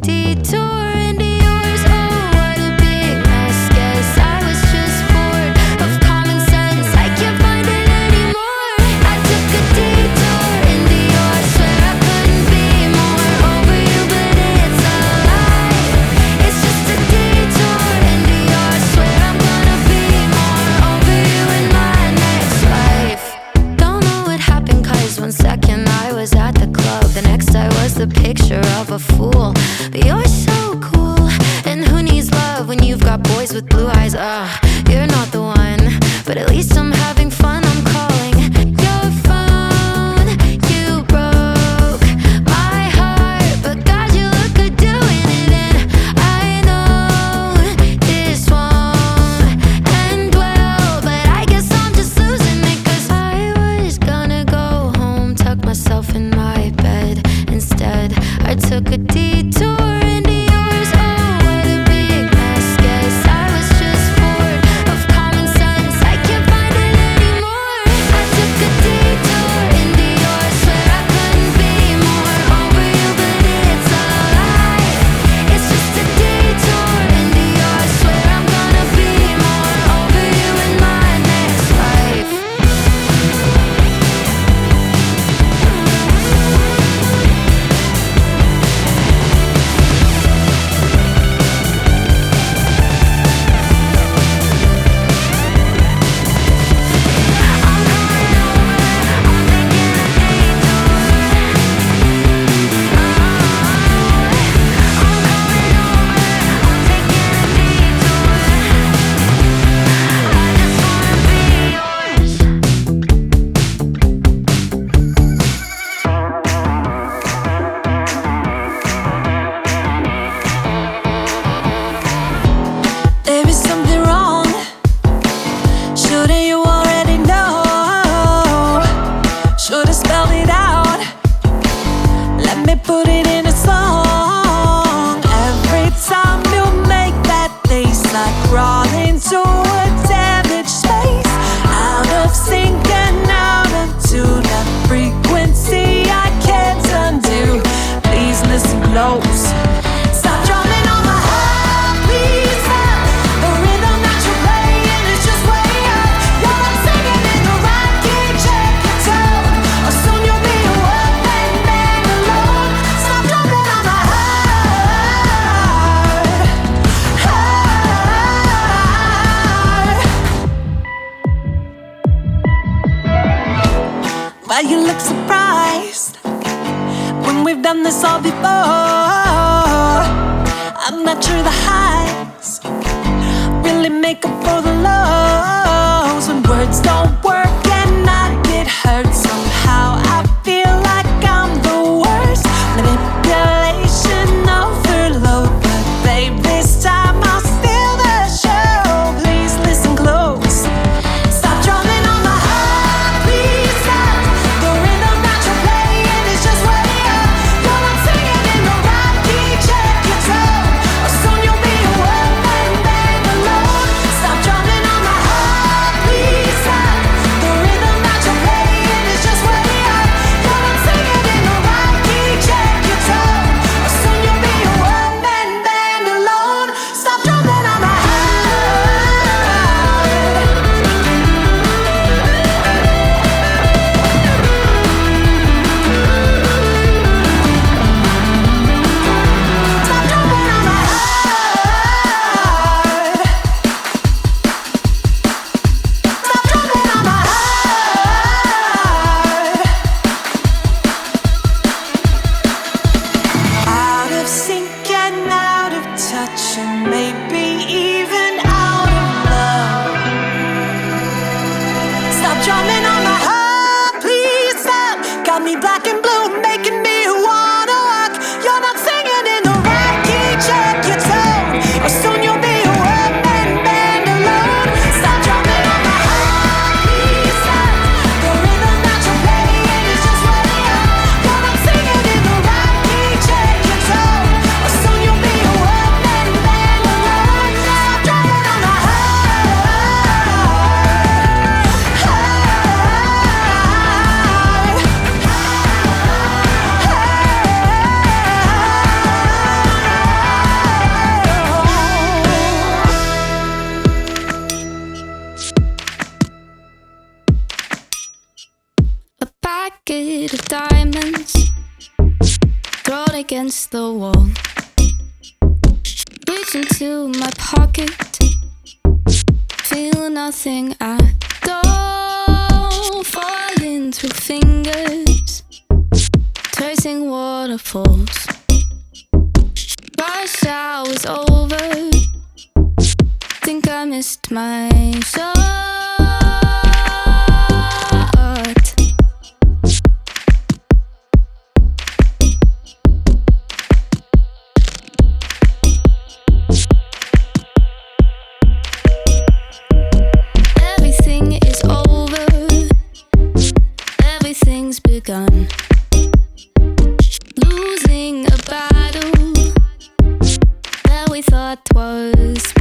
detour into yours. Oh, what a big mess. Guess I was just bored of common sense. I can't find it anymore. I took a detour into yours. Swear I couldn't be more over you, but it's a lie. It's just a detour into yours. Swear I'm gonna be more over you in my next life. Don't know what happened, 'cause 1 second I was at the club, the next I was the picture of a fool. But you're so cool, and who needs love when you've got boys with blue eyes? You're not the one, but at least I'm having fun. I'm calling your phone. You broke my heart, but God, you look good doing it. And I know this won't end well, but I guess I'm just losing it, 'cause I was gonna go home, tuck myself in my bed. Instead, I took a detour into yours. Oh, what a big mess. Guess I was just bored of common sense. I can't find it anymore. I took a detour into yours. Swear I couldn't be more over you, but it's a lie. It's just a detour into yours. Swear I'm gonna be more over you in my next life. There is something wrong. Shouldn't you already know? Should've spelled it out. Let me put it in a song. Every time you make that face, like crawling to a damaged space, out of sync and out of tune. That frequency I can't undo. Please listen close. Stop drumming on my heart, please stop. The rhythm that you're playing is just way up. You're not singing in the right key, check your tone, or soon you'll be a one-man band alone. Stop drumming on my heart, heart. Why you look surprised when we've done this all before? I'm not sure the highs really make up for the lows. When words don't work and I get hurt, somehow I feel like I'm the worst. Manipulation overload, but babe, this time I'll steal the show. Please listen close. Stop drumming on my heart, please stop. The rhythm that you're playing is just way up. You're not singing in the right key, check your tone, or soon you'll be a one-man band alone. Stop drumming on my out against the wall. Reach into my pocket, feel nothing at all. Falling through fingers, tracing waterfalls. Rush hour's over, think I missed my shot. Everything is over, everything's begun. Losing a battle that we thought was